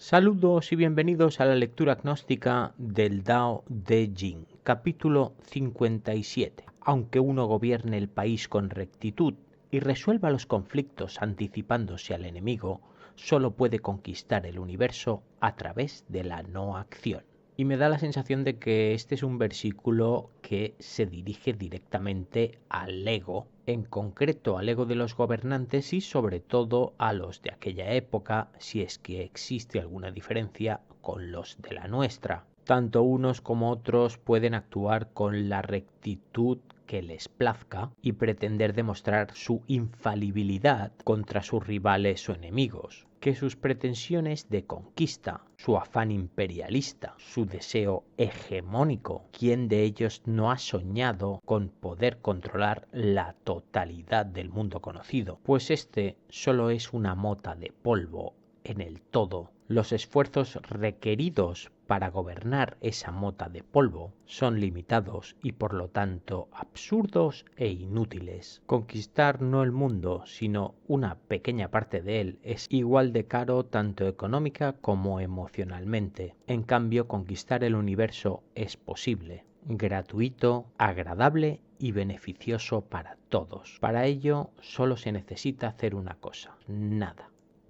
Saludos y bienvenidos a la lectura gnóstica del Tao Te Ching, capítulo 57. Aunque uno gobierne el país con rectitud y resuelva los conflictos anticipándose al enemigo, solo puede conquistar el universo a través de la no acción. Y me da la sensación de que este es un versículo que se dirige directamente al ego, en concreto al ego de los gobernantes y sobre todo a los de aquella época, si es que existe alguna diferencia con los de la nuestra. Tanto unos como otros pueden actuar con la rectitud que les plazca y pretender demostrar su infalibilidad contra sus rivales o enemigos, que sus pretensiones de conquista, su afán imperialista, su deseo hegemónico, ¿quién de ellos no ha soñado con poder controlar la totalidad del mundo conocido? Pues este solo es una mota de polvo en el todo. Los esfuerzos requeridos para gobernar esa mota de polvo son limitados y por lo tanto absurdos e inútiles. Conquistar no el mundo, sino una pequeña parte de él es igual de caro tanto económica como emocionalmente. En cambio, conquistar el universo es posible, gratuito, agradable y beneficioso para todos. Para ello solo se necesita hacer una cosa, nada.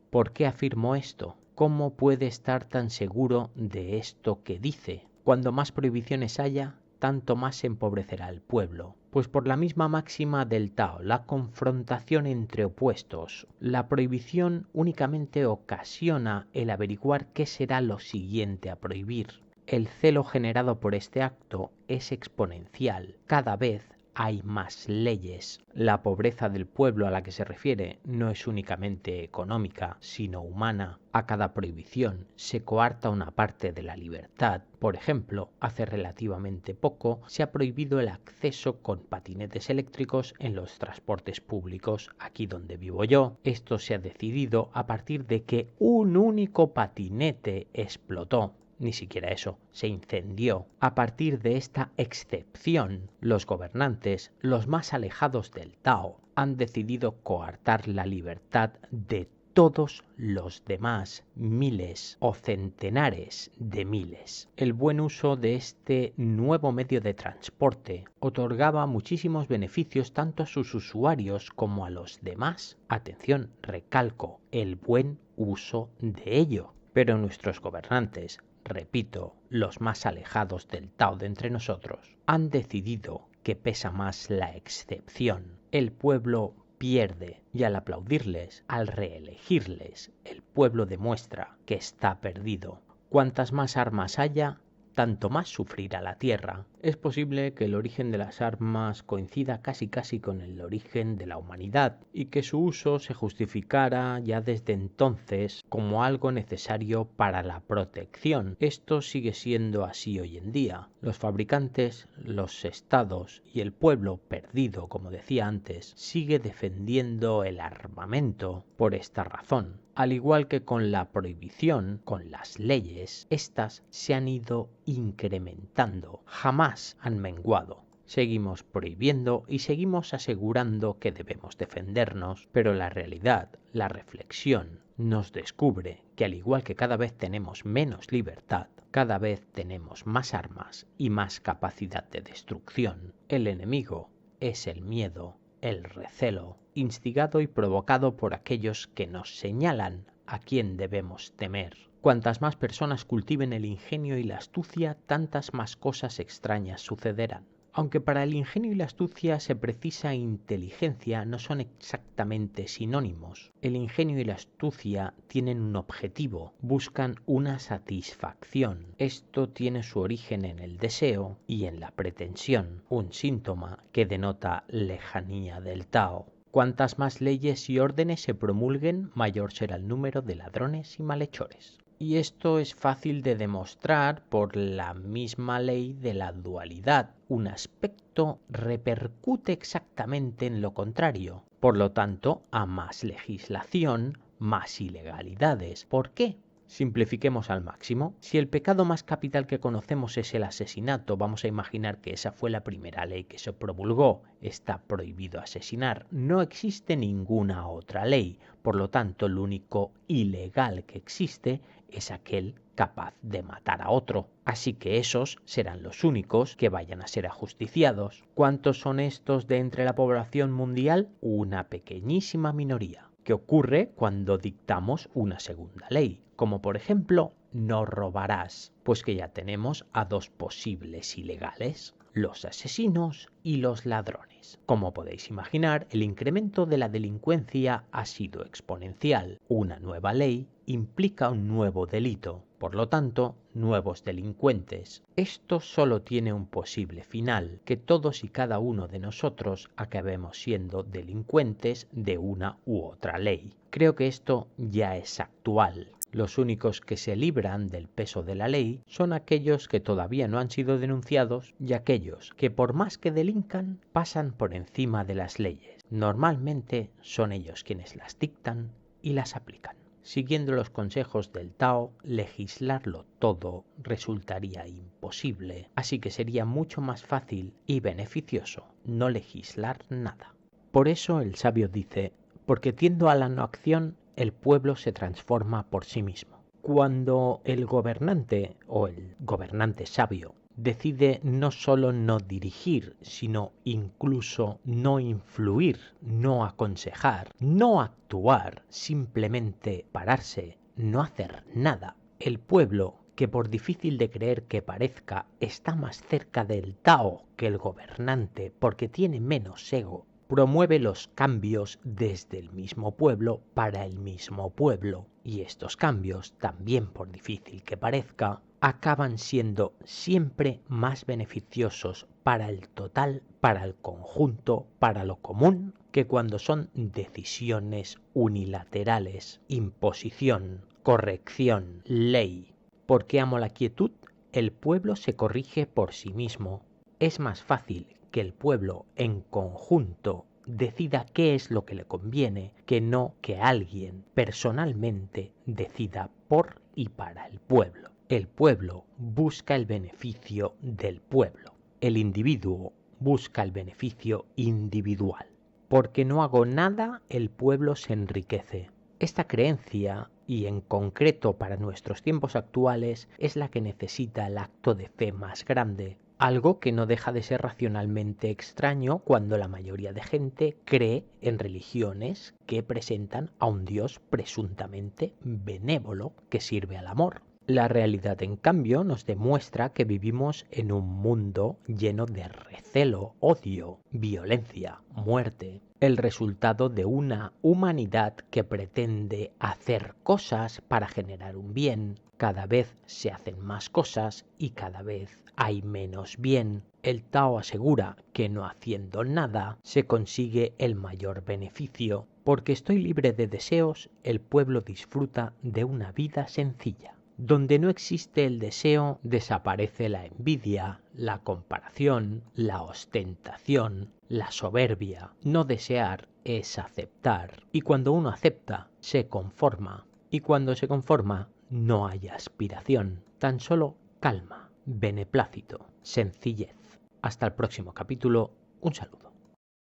¿Por qué afirmo esto? ¿Cómo puede estar tan seguro de esto que dice? Cuando más prohibiciones haya, tanto más se empobrecerá el pueblo. Pues por la misma máxima del Tao, la confrontación entre opuestos, la prohibición únicamente ocasiona el averiguar qué será lo siguiente a prohibir. El celo generado por este acto es exponencial. Cada vez hay más leyes. La pobreza del pueblo a la que se refiere no es únicamente económica, sino humana. A cada prohibición se coarta una parte de la libertad. Por ejemplo, hace relativamente poco se ha prohibido el acceso con patinetes eléctricos en los transportes públicos aquí donde vivo yo. Esto se ha decidido a partir de que un único patinete explotó. Ni siquiera eso, se incendió. A partir de esta excepción, los gobernantes, los más alejados del Tao, han decidido coartar la libertad de todos los demás miles o centenares de miles. El buen uso de este nuevo medio de transporte otorgaba muchísimos beneficios tanto a sus usuarios como a los demás. Atención, recalco, el buen uso de ello. Pero nuestros gobernantes, repito, los más alejados del Tao de entre nosotros, han decidido que pesa más la excepción. El pueblo pierde y al aplaudirles, al reelegirles, el pueblo demuestra que está perdido. Cuantas más armas haya, tanto más sufrirá la tierra. Es posible que el origen de las armas coincida casi con el origen de la humanidad y que su uso se justificara ya desde entonces como algo necesario para la protección. Esto sigue siendo así hoy en día. Los fabricantes, los estados y el pueblo perdido, como decía antes, sigue defendiendo el armamento por esta razón. Al igual que con la prohibición, con las leyes, estas se han ido incrementando, jamás han menguado. Seguimos prohibiendo y seguimos asegurando que debemos defendernos, pero la realidad, la reflexión, nos descubre que al igual que cada vez tenemos menos libertad, cada vez tenemos más armas y más capacidad de destrucción. El enemigo es el miedo, el recelo, instigado y provocado por aquellos que nos señalan a quién debemos temer. Cuantas más personas cultiven el ingenio y la astucia, tantas más cosas extrañas sucederán. Aunque para el ingenio y la astucia se precisa inteligencia, no son exactamente sinónimos. El ingenio y la astucia tienen un objetivo, buscan una satisfacción. Esto tiene su origen en el deseo y en la pretensión, un síntoma que denota lejanía del Tao. Cuantas más leyes y órdenes se promulguen, mayor será el número de ladrones y malhechores. Y esto es fácil de demostrar por la misma ley de la dualidad. Un aspecto repercute exactamente en lo contrario. Por lo tanto, a más legislación, más ilegalidades. ¿Por qué? Simplifiquemos al máximo. Si el pecado más capital que conocemos es el asesinato, vamos a imaginar que esa fue la primera ley que se promulgó. Está prohibido asesinar. No existe ninguna otra ley. Por lo tanto, lo único ilegal que existe es aquel capaz de matar a otro. Así que esos serán los únicos que vayan a ser ajusticiados. ¿Cuántos son estos de entre la población mundial? Una pequeñísima minoría. ¿Qué ocurre cuando dictamos una segunda ley? Como por ejemplo, no robarás, pues que ya tenemos a dos posibles ilegales, los asesinos y los ladrones. Como podéis imaginar, el incremento de la delincuencia ha sido exponencial. Una nueva ley implica un nuevo delito, por lo tanto, nuevos delincuentes. Esto solo tiene un posible final, que todos y cada uno de nosotros acabemos siendo delincuentes de una u otra ley. Creo que esto ya es actual. Los únicos que se libran del peso de la ley son aquellos que todavía no han sido denunciados y aquellos que por más que delincan pasan por encima de las leyes. Normalmente son ellos quienes las dictan y las aplican. Siguiendo los consejos del Tao, legislarlo todo resultaría imposible, así que sería mucho más fácil y beneficioso no legislar nada. Por eso el sabio dice, porque tiendo a la no acción, el pueblo se transforma por sí mismo. Cuando el gobernante o el gobernante sabio decide no solo no dirigir, sino incluso no influir, no aconsejar, no actuar, simplemente pararse, no hacer nada, el pueblo, que por difícil de creer que parezca, está más cerca del Tao que el gobernante porque tiene menos ego, promueve los cambios desde el mismo pueblo para el mismo pueblo. Y estos cambios, también por difícil que parezca, acaban siendo siempre más beneficiosos para el total, para el conjunto, para lo común, que cuando son decisiones unilaterales, imposición, corrección, ley. ¿Por qué amo la quietud? El pueblo se corrige por sí mismo. Es más fácil que el pueblo en conjunto decida qué es lo que le conviene, que no que alguien personalmente decida por y para el pueblo. El pueblo busca el beneficio del pueblo. El individuo busca el beneficio individual. Porque no hago nada, el pueblo se enriquece. Esta creencia, y en concreto para nuestros tiempos actuales, es la que necesita el acto de fe más grande. Algo que no deja de ser racionalmente extraño cuando la mayoría de gente cree en religiones que presentan a un Dios presuntamente benévolo que sirve al amor. La realidad, en cambio, nos demuestra que vivimos en un mundo lleno de recelo, odio, violencia, muerte, el resultado de una humanidad que pretende hacer cosas para generar un bien. Cada vez se hacen más cosas y cada vez hay menos bien. El Tao asegura que no haciendo nada se consigue el mayor beneficio. Porque estoy libre de deseos, el pueblo disfruta de una vida sencilla. Donde no existe el deseo, desaparece la envidia, la comparación, la ostentación, la soberbia. No desear es aceptar. Y cuando uno acepta, se conforma. Y cuando se conforma, no hay aspiración. Tan solo calma, beneplácito, sencillez. Hasta el próximo capítulo. Un saludo.